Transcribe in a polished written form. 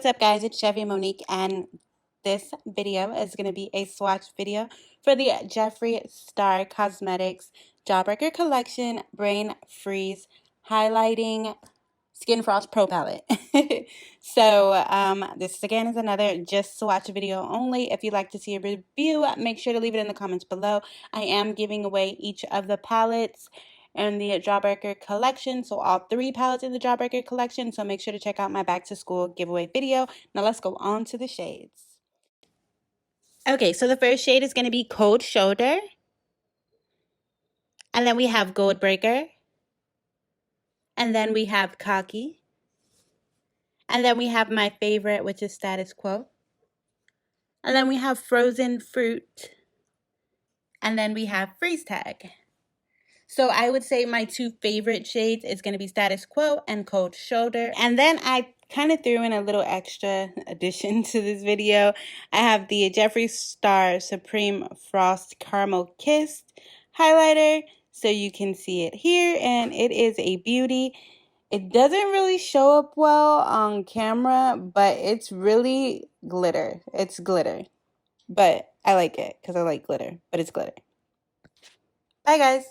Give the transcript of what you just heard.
What's up, guys? It's Jeffree Monique, and this video is going to be a swatch video for the Jeffree Star Cosmetics Jawbreaker Collection Brainfreeze Highlighting Skin Frost Pro Palette. So this again is another just swatch video only. If you'd like to see a review, make sure to leave it in the comments below. I am giving away each of the palettes in the Jawbreaker collection, so all 3 palettes in the Jawbreaker collection, so make sure to check out my back to school giveaway video. Now let's go on to the shades. Okay, so the first shade is going to be Cold Shoulder, and then we have Goldbreaker, and then we have Cocky, and then we have my favorite, which is Status Quo, and then we have Frozen Fruit, and then we have Freeze Tag. So I would say my 2 favorite shades is going to be Status Quo and Cold Shoulder. And then I kind of threw in a little extra addition to this video. I have the Jeffree Star Supreme Frost Caramel Kissed highlighter. So you can see it here, and it is a beauty. It doesn't really show up well on camera, but it's really glitter. It's glitter. But I like it because I like glitter, but it's glitter. Bye, guys.